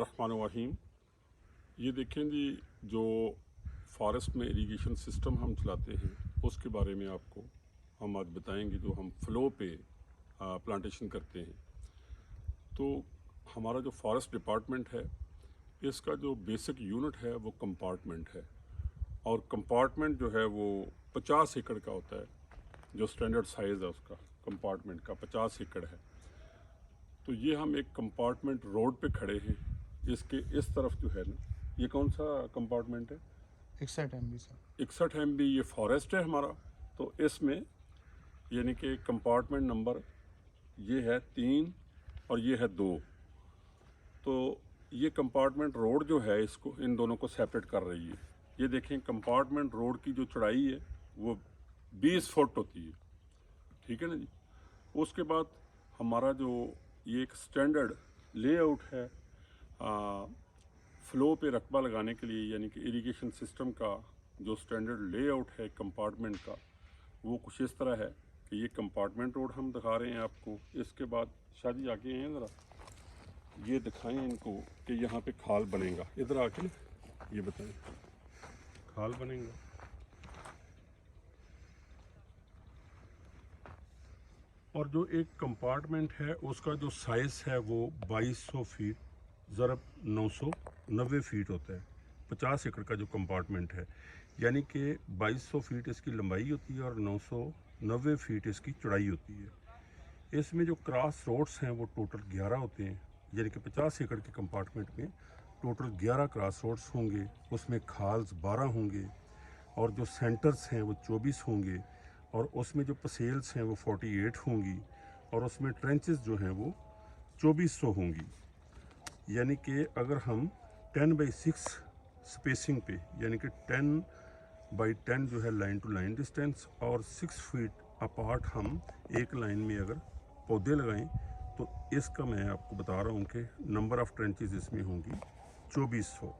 बिस्मिल्लाहिर्रहमानिर्रहीम। ये देखें जी, जो फॉरेस्ट में इरिगेशन सिस्टम हम चलाते हैं उसके बारे में आपको हम आज बताएंगे। जो हम फ्लो पे प्लांटेशन करते हैं, तो हमारा जो फॉरेस्ट डिपार्टमेंट है इसका जो बेसिक यूनिट है वो कंपार्टमेंट है। और कंपार्टमेंट जो है वो 50 एकड़ का होता है। जो स्टैंडर्ड साइज़ है उसका कंपार्टमेंट का 50 एकड़ है। तो ये हम एक कंपार्टमेंट रोड पे खड़े हैं। इसके इस तरफ जो है ना, ये कौन सा कंपार्टमेंट है? 61 MB सर। 61 MB ये फॉरेस्ट है हमारा। तो इसमें यानी कि कंपार्टमेंट नंबर ये है 3 और ये है 2। तो ये कंपार्टमेंट रोड जो है इसको इन दोनों को सेपरेट कर रही है। ये देखें, कंपार्टमेंट रोड की जो चौड़ाई है वो 20 फुट होती है, ठीक है ना जी। उसके बाद हमारा जो ये एक स्टैंडर्ड लेआउट है फ्लो पे रकबा लगाने के लिए, यानी कि इरिगेशन सिस्टम का जो स्टैंडर्ड लेआउट है कंपार्टमेंट का, वो कुछ इस तरह है कि ये कंपार्टमेंट रोड हम दिखा रहे हैं आपको। इसके बाद शादी आगे हैं ज़रा, ये दिखाएं इनको कि यहाँ पे खाल बनेगा। इधर आके ये बताएं, खाल बनेगा। और जो एक कंपार्टमेंट है उसका जो साइज़ है वो 2200 फीट ज़रब 990 फीट होता है। 50 एकड़ का जो कंपार्टमेंट है, यानी कि 2200 फीट इसकी लंबाई होती है और 990 फीट इसकी चौड़ाई होती है। इसमें जो क्रॉस रोड्स हैं वो टोटल 11 होते हैं, यानी कि 50 एकड़ के कंपार्टमेंट में टोटल 11 क्रॉस रोड्स होंगे। उसमें खाल्स 12 होंगे और जो सेंटर्स हैं वो 24 होंगे और उसमें जो पसेल्स हैं वो 48 होंगी और उसमें ट्रेंचेस जो हैं वो 2400 होंगी। यानी कि अगर हम 10/6 स्पेसिंग पे, यानी कि 10/10 जो है लाइन टू लाइन डिस्टेंस और 6 फीट अपार्ट हम एक लाइन में अगर पौधे लगाएं तो इसका मैं आपको बता रहा हूँ कि नंबर ऑफ़ ट्रेंचेस इसमें होंगी 2400।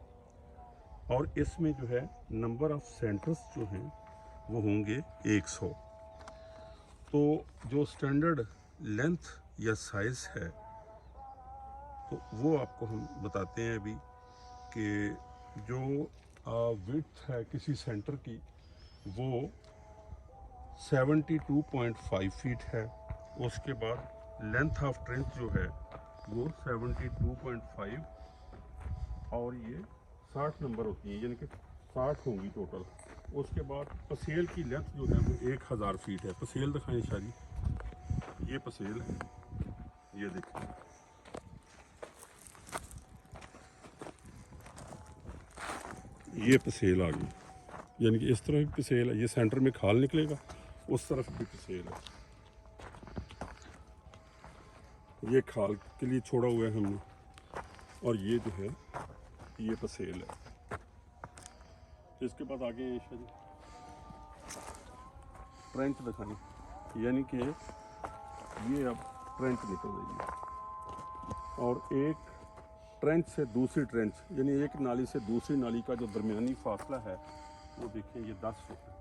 और इसमें जो है नंबर ऑफ़ सेंटर्स जो हैं वो होंगे 100। तो जो स्टैंडर्ड लेंथ या साइज़ है तो वो आपको हम बताते हैं अभी कि जो विड्थ है किसी सेंटर की वो 72.5 फीट है। उसके बाद लेंथ ऑफ ट्रेंच जो है वो 72.5 और ये 60 नंबर होती है, यानी कि 60 होंगी टोटल। उसके बाद पसेल की लेंथ जो है वो 1000 फीट है। पसेल दिखाएं शादी, ये पसेल है, ये देखिए, ये पसेल आ गई, यानी कि इस तरह भी पसेल है। ये सेंटर में खाल निकलेगा, उस तरफ भी पसेल है। ये खाल के लिए छोड़ा हुआ है हमने, और ये जो है ये पसेल है। इसके बाद आगे शादी ट्रेंच दिखाएं, यानी कि ये अब ट्रेंच निकल रही है और एक ट्रेंच से दूसरी ट्रेंच, यानी एक नाली से दूसरी नाली का जो दरमियानी फासला है वो देखें, ये 10 फुट है।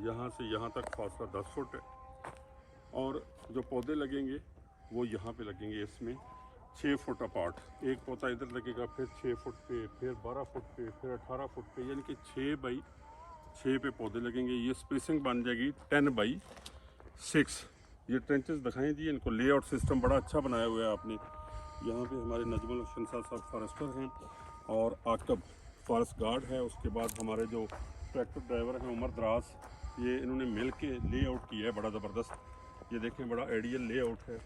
यहाँ से यहाँ तक फासला 10 फुट है। और जो पौधे लगेंगे वो यहाँ पे लगेंगे, इसमें 6 फुट अपार्ट। एक पौधा इधर लगेगा, फिर 6 फुट पे, फिर 12 फुट पे, फिर 18 फुट पे, यानी कि 6/6 पे पौधे लगेंगे। ये स्पेसिंग बन जाएगी 10/6। ये ट्रेंचेस दिखाएं जी, इनको लेआउट सिस्टम बड़ा अच्छा बनाया हुआ है आपने। यहाँ पे हमारे नजमुल हसन साहब फॉरेस्टर हैं और आकब फॉरेस्ट गार्ड है। उसके बाद हमारे जो ट्रैक्टर ड्राइवर हैं उमर दराज, ये इन्होंने मिल के लेआउट किया है बड़ा ज़बरदस्त। ये देखें, बड़ा आइडियल लेआउट है।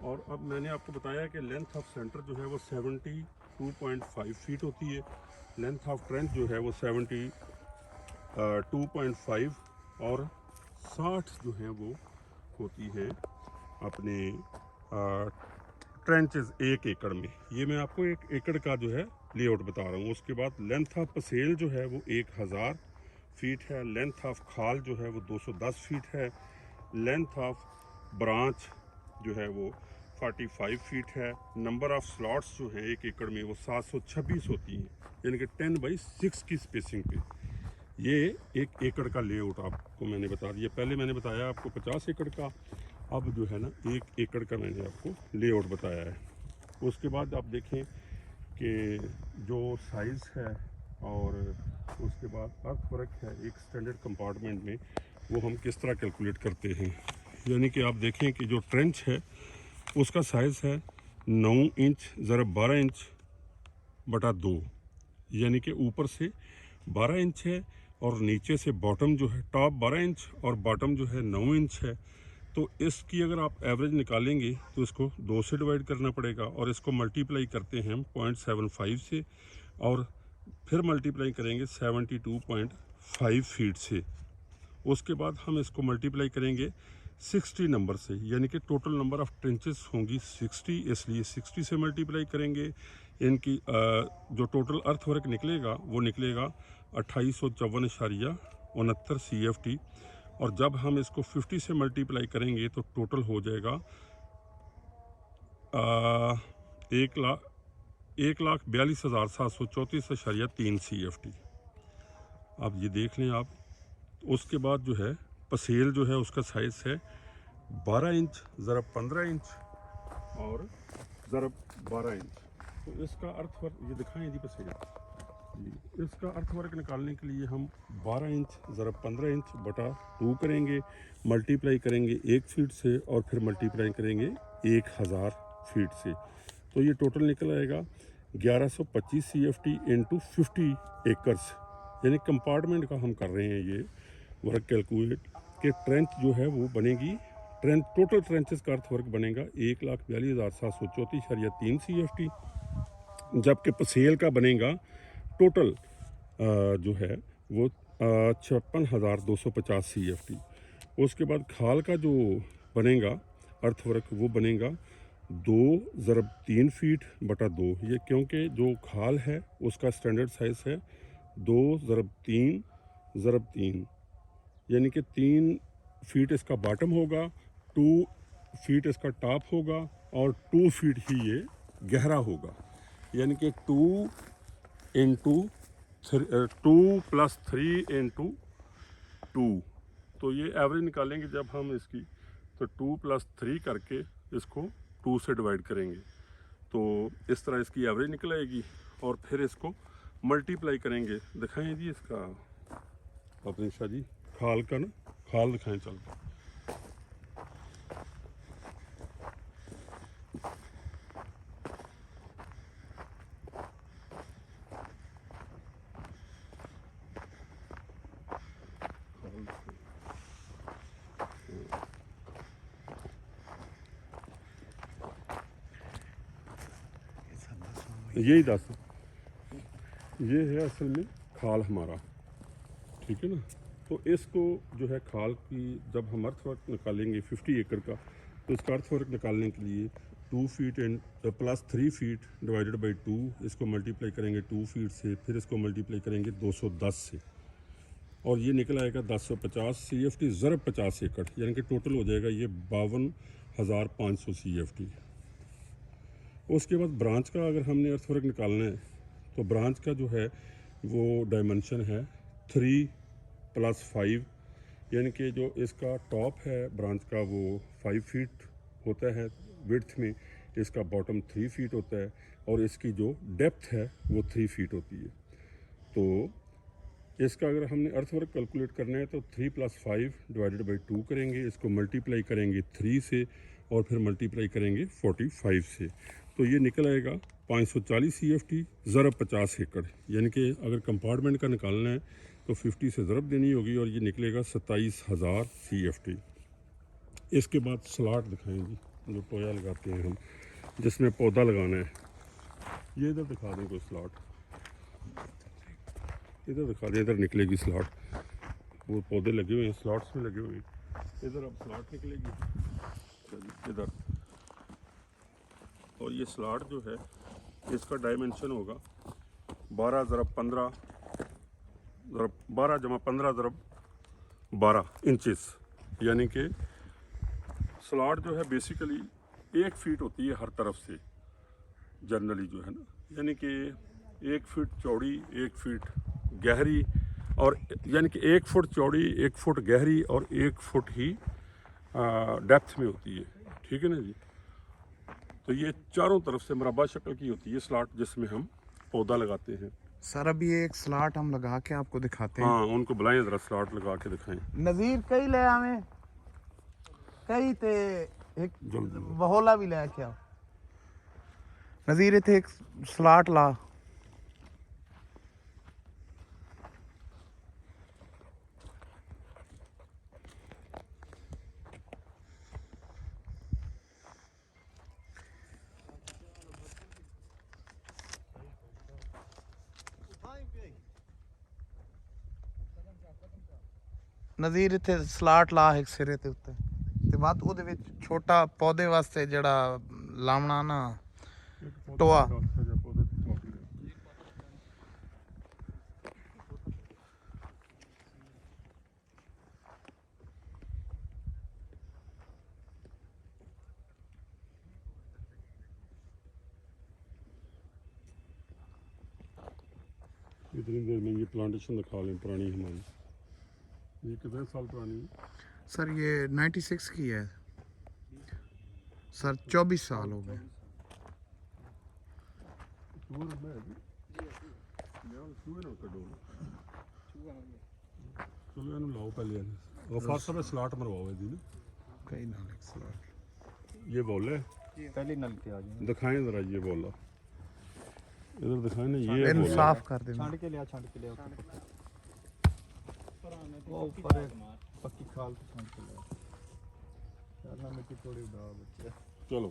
और अब मैंने आपको बताया कि लेंथ ऑफ सेंटर जो है वो 72.5 फीट होती है। लेंथ ऑफ ट्रेंच जो है वो 72.5 और 60 जो है वो होती है अपने ट्रेंचेस 1 एकड़ में। ये मैं आपको 1 एकड़ का जो है लेआउट बता रहा हूँ। उसके बाद लेंथ ऑफ पसेल जो है वो 1000 फीट है। लेंथ ऑफ खाल जो है वो 210 फीट है। लेंथ ऑफ ब्रांच जो है वो 45 फीट है। नंबर ऑफ स्लॉट्स जो है 1 एकड़ में वो 726 होती हैं, यानी कि 10/6 की स्पेसिंग पे ये 1 एकड़ का लेआउट आपको मैंने बता दिया। पहले मैंने बताया आपको 50 एकड़ का, अब जो है ना 1 एकड़ का मैंने आपको लेआउट बताया है। उसके बाद आप देखें कि जो साइज़ है और उसके बाद अर्थ वर्क है एक स्टैंडर्ड कंपार्टमेंट में, वो हम किस तरह कैलकुलेट करते हैं। यानी कि आप देखें कि जो ट्रेंच है उसका साइज़ है 9 इंच ज़रब 12 इंच बटा 2, यानी कि ऊपर से 12 इंच है और नीचे से बॉटम जो है टॉप 12 इंच और बॉटम जो है 9 इंच है। तो इसकी अगर आप एवरेज निकालेंगे तो इसको 2 से डिवाइड करना पड़ेगा और इसको मल्टीप्लाई करते हैं हम 0.75 से और फिर मल्टीप्लाई करेंगे 72.5 फीट से। उसके बाद हम इसको मल्टीप्लाई करेंगे 60 नंबर से, यानी कि टोटल नंबर ऑफ ट्रेंचेस होंगी 60, इसलिए 60 से मल्टीप्लाई करेंगे। इनकी जो टोटल अर्थवर्क निकलेगा वो निकलेगा 2854.69 CFT। और जब हम इसको 50 से मल्टीप्लाई करेंगे तो टोटल हो जाएगा 1,42,734.3 CFT। अब ये देख लें आप। उसके बाद जो है पसेल जो है उसका साइज़ है 12 इंच ज़रब 15 इंच और ज़रब 12 इंच। तो इसका अर्थवर्क ये दिखाएं जी पसेल। इसका अर्थवर्क निकालने के लिए हम 12 इंच ज़रब 15 इंच बटा 2 करेंगे, मल्टीप्लाई करेंगे 1 फीट से और फिर मल्टीप्लाई करेंगे 1000 फीट से। तो ये टोटल निकल आएगा 1125 CFT इंटू 50 एकर्स। यानी कंपार्टमेंट का हम कर रहे हैं ये वर्क कैलकुलेट कि ट्रेंच जो है वो बनेगी, टोटल ट्रेंचेस का अर्थवर्क बनेगा 1,42,734.3 CFT, जबकि पसेल का बनेगा टोटल जो है वो 56,250 CFT। उसके बाद खाल का जो बनेगा अर्थवर्क वो बनेगा 2 ज़रब 3 फीट बटा 2। ये क्योंकि जो खाल है उसका स्टैंडर्ड साइज़ है 2 ज़रब 3 ज़रब 3, यानी कि 3 फीट इसका बॉटम होगा, 2 फीट इसका टॉप होगा और 2 फीट ही ये गहरा होगा। यानी कि 2 + 3 इंटू 2। तो ये एवरेज निकालेंगे जब हम इसकी, तो 2 + 3 करके इसको 2 से डिवाइड करेंगे तो इस तरह इसकी एवरेज निकल आएगी और फिर इसको मल्टीप्लाई करेंगे। दिखाएं जी इसका अपने शाह जी खाल का ना, खाल दिखाएं चल। यही 10 ये है असल में खाल हमारा, ठीक है ना। तो इसको जो है खाल की जब हम अर्थवर्क निकालेंगे 50 एकड़ का, तो इसका अर्थवर्क निकालने के लिए 2 feet and + 3 feet divided by 2, इसको मल्टीप्लाई करेंगे 2 फीट से, फिर इसको मल्टीप्लाई करेंगे 210 से और ये निकल आएगा 1050 CFT ज़रब 50 एकड़, यानी कि टोटल हो जाएगा ये 52,500 CFT। उसके बाद ब्रांच का अगर हमने अर्थवर्क निकालना है तो ब्रांच का जो है वो डायमेंशन है 3 + 5, यानी कि जो इसका टॉप है ब्रांच का वो 5 फीट होता है विड्थ में, इसका बॉटम 3 फीट होता है और इसकी जो डेप्थ है वो 3 फीट होती है। तो इसका अगर हमने अर्थवर्क कैलकुलेट करना है तो 3 + 5 डिवाइडेड बाई 2 करेंगे, इसको मल्टीप्लाई करेंगे 3 से और फिर मल्टीप्लाई करेंगे 45 से। तो ये निकल आएगा 540 CFT ज़रब 50 एकड़, यानी कि अगर कंपार्टमेंट का निकालना है तो 50 से ज़रब देनी होगी और ये निकलेगा 27,000 CFT। इसके बाद स्लॉट दिखाएंगे जो टोया लगाते हैं हम, जिसमें पौधा लगाना है। ये इधर दिखा दें कोई स्लॉट, इधर दिखा दें, इधर निकलेगी स्लॉट, वो पौधे लगे हुए हैं स्लॉट्स में लगे हुए हैं, इधर अब स्लॉट निकलेगी इधर। और ये स्लॉट जो है इसका डायमेंशन होगा 12 ज़रब 15 ज़रब 12 + 15 ज़रब 12 इंचेस, यानी कि स्लॉट जो है बेसिकली 1 फीट होती है हर तरफ से जनरली जो है ना, यानी कि 1 फीट चौड़ी 1 फीट गहरी, और यानी कि 1 फुट चौड़ी 1 फुट गहरी और 1 फुट ही डेप्थ में होती है, ठीक है ना जी। तो ये चारों तरफ से मुरब्बा शक्ल की होती है स्लॉट, जिसमें हम पौधा लगाते हैं। सर अभी एक स्लॉट हम लगा के आपको दिखाते हैं। हाँ, उनको बुलाएं ज़रा, स्लॉट लगा के दिखाएं। नज़ीर कई ले आवे, कई ते एक जल्दी बहोला भी लेके आओ। नज़ीर इथे एक स्लॉट ला। ਨਜ਼ੀਰ ਇੱਥੇ ਸਲਾਟ ਲਾ ਇੱਕ ਸਿਰੇ ਤੇ ਉੱਤੇ ਤੇ ਬਾਅਦ ਉਹਦੇ ਵਿੱਚ ਛੋਟਾ ਪੌਦੇ ਵਾਸਤੇ ਜਿਹੜਾ ਲਾਉਣਾ ਨਾ ਟੋਆ। इतनी देर में ये प्लांटेशन दिखा लें पुरानी हमारी। ये कितने साल पुरानी है? सर ये 96 की है सर, 24 साल हो गए। चलो इन्हें लाओ पहले, गफार साहब स्लॉट मरवाओ जी ना। कई नाल एक स्लॉट ये बॉल है, पहले नल के आ जाए, दिखाएं ज़रा ये बॉल, इधर दिखाएं ना। ये इनको बॉल साफ कर दे। छांट के लिया वो ऊपर है, पक्की खाल तो छांट के लिया यार, मिट्टी थोड़ी उड़ा बच्चे। चलो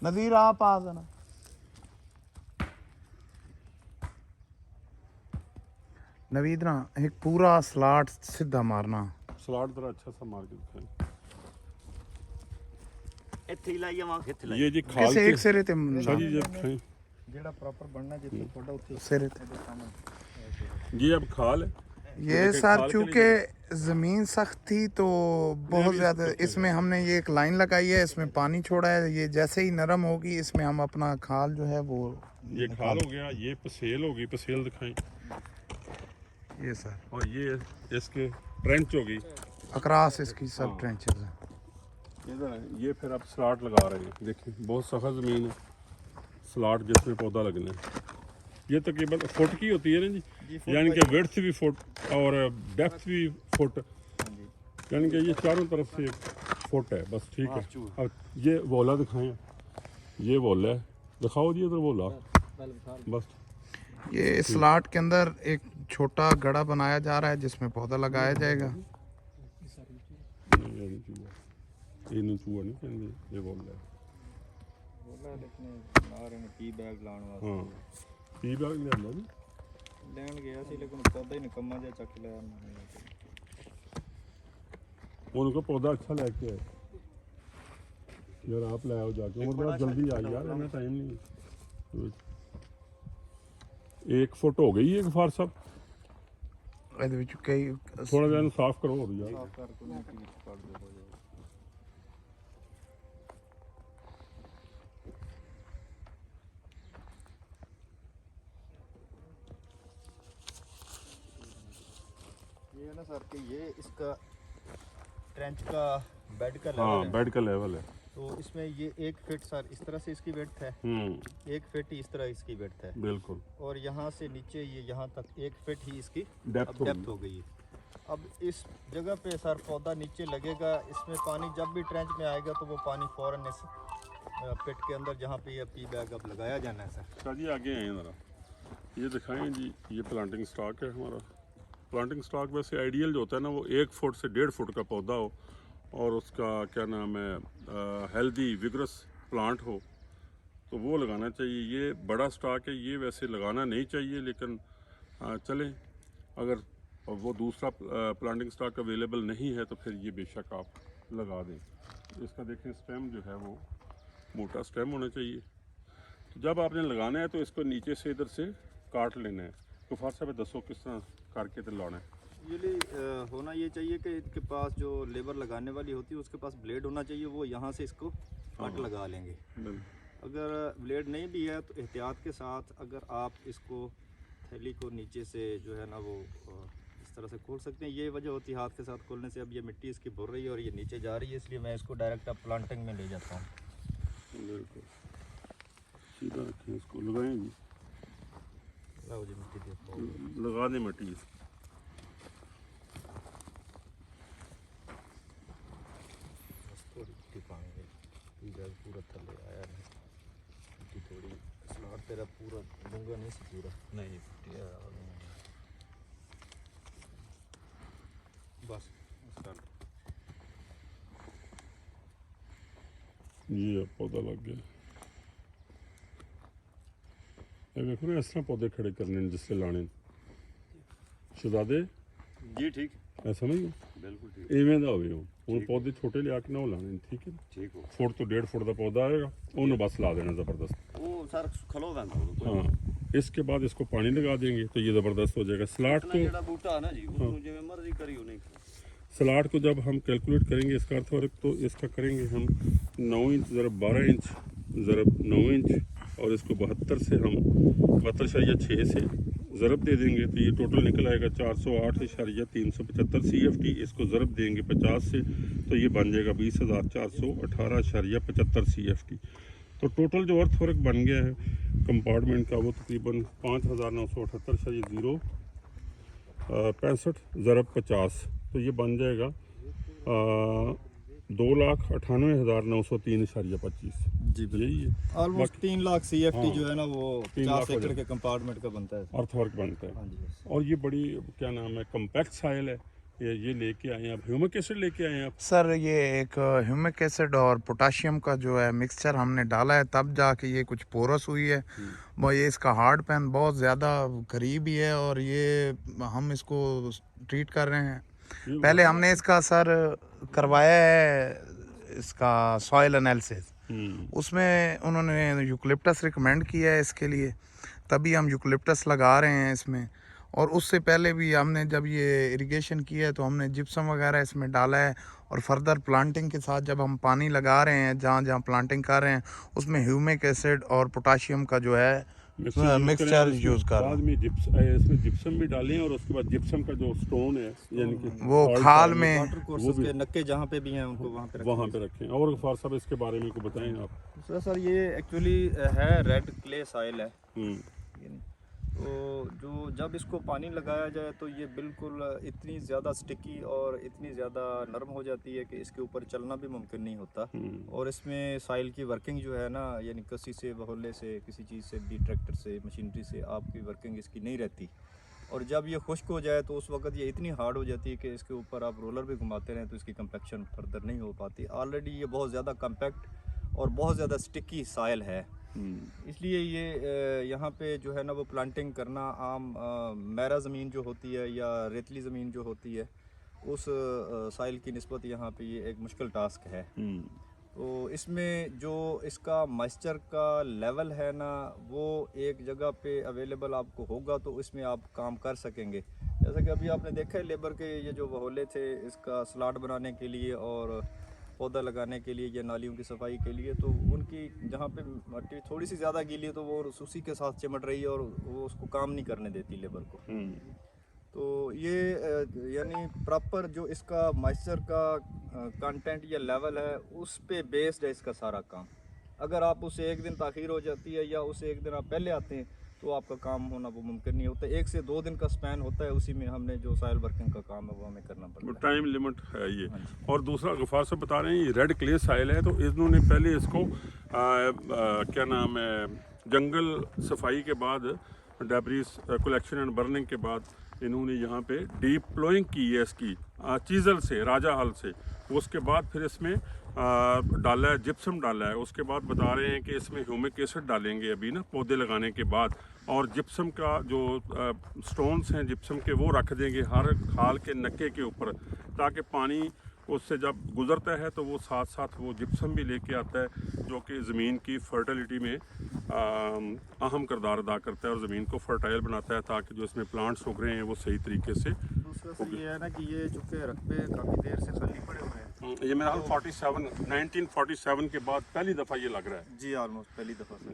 नज़ीर आप आ जाना। नवीद ना एक पूरा स्लॉट सीधा मारना। स्लॉट ज़रा अच्छा सा मार के दिखाएं। ਇੱਥੇ ਹੀ ਲਾਈਏ ਵਾਂ ਖਿੱਚ ये जी खाल किसे के एक सिरे ते अच्छा जी, ये दिखाएं। ਜਿਹੜਾ ਪ੍ਰੋਪਰ ਬਣਨਾ ਜਿੱਥੇ ਤੁਹਾਡਾ ਉੱਥੇ सिरे ते ये अब खाल है। ये देखिए, सर खाल के चूंकि ज़मीन सख्त थी तो बहुत ज़्यादा इसमें हमने ये एक लाइन लगाई है, इसमें पानी छोड़ा है। ये जैसे ही नरम होगी इसमें हम अपना खाल जो है वो ये खाल हो गया, ये पसेल होगी, पसेल दिखाएं। ये सर और ये इसके ट्रेंच होगी अक्रॉस इसकी सब हाँ। ट्रेंचेस हैं। इधर है, ये फिर आप स्लॉट लगा रहे हैं। देखिए बहुत सख्त ज़मीन है, स्लॉट जिसमें पौधा लगना है। ये तकरीबन फुट की होती है ना जी, यानी कि विड्थ भी फुट और डेप्थ भी फुट, यानी कि ये चारों तरफ से फुट है बस, ठीक है। अब ये वोला दिखाएं, ये वोला है, दिखाओ जी इधर वोला बस। ये इस स्लॉट के अंदर एक छोटा गड़ा बनाया जा रहा है जिसमें पौधा लगाया जाएगा। ये नहीं चूहा नहीं कहते, ये वोला है। ਬੋਲਾ ਲਿਖਨੇ ਨਾਰੇ ਨੂੰ ਟੀ ਬੈਗ ਲਾਉਣ ਵਾਸਤੇ हाँ पी बैग लिया जी, ਲੈਣ ਗਿਆ ਸੀ, ਲੇਕਿਨ ਪੌਦਾ ਹੀ ਨਿਕੰਮਾ ਜਿਹਾ ਚੱਕ ਲਿਆ उनको पौधा अच्छा लेके आए यार, आप ले आओ जाके। उम्र में आप जल्दी आ यार, इतना टाइम नहीं। 1 फुट हो गई है गफार साहब, ਇਹਦੇ ਵਿੱਚ ਕਈ थोड़ा जरा साफ करो और यार। ਸਾਫ ਕਰ ਕੋਈ ਮਿੱਟੀ ਵਿੱਚ ਪੜ ਦੇ ਹੋ ਜਾਏ। ये है ना सर कि ये इसका ट्रेंच का बेड का लेवल हाँ है, बेड का लेवल है। तो इसमें ये 1 फीट सर इस तरह से इसकी वेड्थ है, 1 फीट ही इस तरह इसकी वेड्थ है, बिल्कुल और यहाँ से नीचे ये यहाँ तक 1 फीट ही इसकी डेप्थ डेप्थ हो गई है। अब इस जगह पे सर पौधा नीचे लगेगा, इसमें पानी जब भी ट्रेंच में आएगा तो वो पानी फौरन इस पिट के अंदर जहाँ पे ये पी बैग अब लगाया जाना है सर। अच्छा जी आगे आए ज़रा, ये दिखाएं जी। ये प्लांटिंग स्टॉक है हमारा। प्लांटिंग स्टॉक वैसे आइडियल जो होता है ना, वो 1 फुट से 1.5 फुट का पौधा हो और उसका क्या नाम है हेल्दी विगरस प्लांट हो, तो वो लगाना चाहिए। ये बड़ा स्टॉक है, ये वैसे लगाना नहीं चाहिए, लेकिन चलें अगर वो दूसरा प्लांटिंग स्टॉक अवेलेबल नहीं है तो फिर ये बेशक आप लगा दें। इसका देखें स्टेम जो है वो मोटा स्टेम होना चाहिए। तो जब आपने लगाना है तो इसको नीचे से इधर से काट लेना है। तो फार साहब दसो किस तरह करके तो लाना है। ये होना ये चाहिए कि इसके पास जो लेबर लगाने वाली होती है उसके पास ब्लेड होना चाहिए, वो यहाँ से इसको कट लगा लेंगे। अगर ब्लेड नहीं भी है तो एहतियात के साथ अगर आप इसको थैली को नीचे से जो है ना वो इस तरह से खोल सकते हैं। ये वजह होती है हाथ के साथ खोलने से। अब ये मिट्टी इसकी भर रही है और ये नीचे जा रही है, इसलिए मैं इसको डायरेक्ट अब प्लांटिंग में ले जाता हूँ। बिल्कुल सीधा रखें इसको, लगाएं जी, लाओ जी मिट्टी दे, लगा दें मिट्टी। बस थोड़ी मिट्टी पाएंगे, पूरा थले आया नहीं, मिट्टी थोड़ी स्लाट तेरा पूरा दूंगा नहीं से पूरा नहीं मिट्टी बस स्टार्ट। ये पौधा लग गया। ਇਹ ਵੇਖੋ ਨਾ, ਇਸ ਤਰ੍ਹਾਂ ਪੌਦੇ ਖੜੇ ਕਰਨੇ ਨੇ ਜਿਸਲੇ ਲਾਣੇ ਨੇ। ਸ਼ਹਜ਼ਾਦੇ जी ठीक, ਐ ਸਮਝ ਗਏ, बिल्कुल ठीक, ਇਵੇਂ ਦਾ ਹੋਵੇ। ਹੁਣ ਪੌਦੇ ਛੋਟੇ ਲਿਆ ਕੇ ਨਾ ਉਹ ਲਾਣੇ ਨੇ, ਠੀਕ ਹੈ। ठीक हो। ਫੁੱਟ ਤੋਂ 1.5 ਫੁੱਟ ਦਾ ਪੌधा आएगा, ਉਹਨੂੰ बस ला देना ज़बरदस्त। वो सर खलो वैंदा हाँ, इसके बाद इसको पानी लगा देंगे तो ये ज़बरदस्त हो जाएगा। सलाद को जेड़ा बूटा है ना जी, उसको जिवें मर्जी करी नहीं। सलाद को जब हम कैलकुलेट करेंगे इसका अर्थवर्क, तो इसका करेंगे हम 9 इंच ज़रब 12 इंच ज़रब 9 इंच, और इसको 72 से हम 72.6 से ज़रब दे देंगे तो ये टोटल निकल आएगा 408.375 CFT। इसको ज़रब देंगे 50 से तो ये बन जाएगा 20,418.75 CFT। तो टोटल जो अर्थवर्क बन गया है कंपार्टमेंट का वो तकरीबन 5,978.65 ज़रब 50, तो ये बन जाएगा 2,98,903.25। जी यही है ऑलमोस्ट 3 लाख CFT हाँ, जो है ना वो 3 लाख 50 एकड़ के कंपार्टमेंट का बनता है। अर्थवर्क बनता है। हाँ जी बस। और ये बड़ी क्या नाम है, कम्पैक्ट साइल है। ये लेके आए हैं आप, ह्यूमिक एसिड लेके आए हैं आप। सर ये एक ह्यूमिक एसिड और पोटाशियम का जो है मिक्सचर हमने डाला है, तब जाके ये कुछ पोरस हुई है। वो ये इसका हार्ड पैन बहुत ज़्यादा करीब ही है और ये हम इसको ट्रीट कर रहे हैं। पहले हमने इसका सर करवाया है इसका सॉइल एनालिसिस, उसमें उन्होंने यूकलिप्टस रिकमेंड किया है इसके लिए, तभी हम यूकलिप्टस लगा रहे हैं इसमें। और उससे पहले भी हमने जब ये इरिगेशन किया है तो हमने जिप्सम वगैरह इसमें डाला है, और फर्दर प्लांटिंग के साथ जब हम पानी लगा रहे हैं जहाँ जहाँ प्लांटिंग कर रहे हैं उसमें ह्यूमिक एसिड और पोटाशियम का जो है मिक्सचर यूज़ कर रहे बाद हैं। में इसमें जिप्सम भी डालें, और उसके बाद जिप्सम का जो स्टोन है यानी कि वो खाल में वाटर कोर्सेज के नक्के जहाँ पे भी हैं उनको वहाँ पे वहाँ पे रखें। और गफार साहब इसके बारे में को बताएं आप। सर ये एक्चुअली है रेड क्ले सॉइल है। तो जो जब इसको पानी लगाया जाए तो ये बिल्कुल इतनी ज़्यादा स्टिकी और इतनी ज़्यादा नरम हो जाती है कि इसके ऊपर चलना भी मुमकिन नहीं होता। और इसमें सॉइल की वर्किंग जो है ना, यानी कसी से, बहोले से, किसी चीज़ से भी, ट्रैक्टर से, मशीनरी से आपकी वर्किंग इसकी नहीं रहती। और जब ये खुश्क हो जाए तो उस वक्त ये इतनी हार्ड हो जाती है कि इसके ऊपर आप रोलर भी घुमाते रहें तो इसकी कम्पैक्शन फर्दर नहीं हो पाती। ऑलरेडी ये बहुत ज़्यादा कम्पैक्ट और बहुत ज़्यादा स्टिकी सॉइल है, इसलिए ये यहाँ पे जो है ना वो प्लांटिंग करना आम मैरा ज़मीन जो होती है या रेतली ज़मीन जो होती है उस सॉइल की निस्बत यहाँ पे ये एक मुश्किल टास्क है। तो इसमें जो इसका मॉइस्चर का लेवल है ना वो एक जगह पे अवेलेबल आपको होगा तो इसमें आप काम कर सकेंगे। जैसा कि अभी आपने देखा है लेबर के ये जो वहोले थे इसका स्लाट बनाने के लिए और पौधा लगाने के लिए या नालियों की सफाई के लिए, तो उनकी जहाँ पे मिट्टी थोड़ी सी ज़्यादा गीली है तो वो उसी के साथ चिमट रही है और वो उसको काम नहीं करने देती लेबर को। तो ये यानी प्रॉपर जो इसका मॉइस्चर का कंटेंट या लेवल है उस पे बेस्ड है इसका सारा काम। अगर आप उसे एक दिन ताख़ीर हो जाती है या उसे एक दिन आप पहले आते हैं तो आपका काम होना वो मुमकिन नहीं होता। 1 से 2 दिन का स्पैन होता है, उसी में हमने जो सॉइल वर्किंग का काम है वो हमें करना पड़ता है। टाइम लिमिट है ये। और दूसरा गफार साहब बता रहे हैं ये रेड क्ले साइल है, तो इन्होंने पहले इसको क्या नाम है, जंगल सफाई के बाद, डेब्रिस कलेक्शन एंड बर्निंग के बाद इन्होंने यहाँ पे डीप प्लोइंग की है इसकी चीज़ल से, राजा हल से। उसके बाद फिर इसमें डाला है, जिप्सम डाला है। उसके बाद बता रहे हैं कि इसमें ह्यूमिक एसिड डालेंगे अभी ना पौधे लगाने के बाद, और जिप्सम का जो स्टोन्स हैं जिप्सम के वो रख देंगे हर खाल के नक्के के ऊपर, ताकि पानी उससे जब गुज़रता है तो वो साथ साथ वो जिप्सम भी लेके आता है, जो कि ज़मीन की फर्टिलिटी में अहम किरदार अदा करता है और ज़मीन को फर्टाइल बनाता है, ताकि जो इसमें प्लांट्स उग रहे हैं वो सही तरीके से। दूसरा से ये है ना कि ये चूँकि रकबे काफ़ी देर से खाली पड़े हुए हैं, ये मेरा हाल 1947 के बाद पहली दफ़ा ये लग रहा है जी, ऑलमोस्ट पहली दफ़ा से।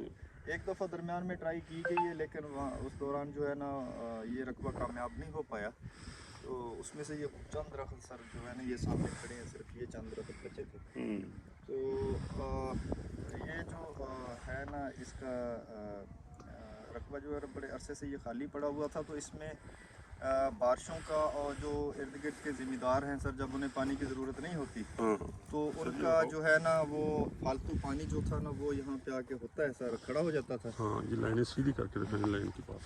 एक दफ़ा दरमियान में ट्राई की गई है लेकिन वहाँ उस दौरान जो है ना ये रकबा कामयाब नहीं हो पाया। तो उसमें से ये चंद दरख्त सर जो है ना ये सामने खड़े हैं, सिर्फ ये चंद दरख्त बचे थे। तो ये जो है ना इसका रकबा जो है बड़े अरसे से ये खाली पड़ा हुआ था। तो इसमें बारिशों का और जो इर्द गिर्द के ज़िम्मेदार हैं सर, जब उन्हें पानी की ज़रूरत नहीं होती तो उनका जो है ना वो फालतू पानी जो था ना वो यहाँ पे आके होता है सर, खड़ा हो जाता था। हाँ, ये लाइनें सीधी करके रखें लाइन के पास।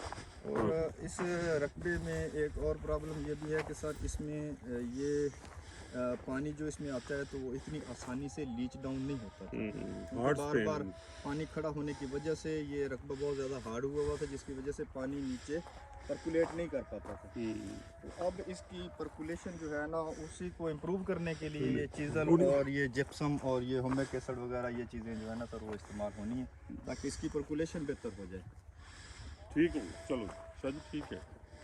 और इस रकबे में एक और प्रॉब्लम ये भी है कि सर इसमें ये पानी जो इसमें आता है तो वो इतनी आसानी से लीच डाउन नहीं होता। बार बार पानी खड़ा होने की वजह से ये रकबा बहुत ज़्यादा हार्ड हुआ था, जिसकी वजह से पानी नीचे परकुलेट नहीं कर पाता था। तो अब इसकी परकुलेशन जो है ना उसी को इम्प्रूव करने के लिए ये चीज़ल और ये जिप्सम और ये ह्यूमिक एसिड वगैरह ये चीज़ें जो है ना सर वो इस्तेमाल होनी है ताकि इसकी परकुलेशन बेहतर हो जाए। ठीक है, चलो शाह जी, ठीक है।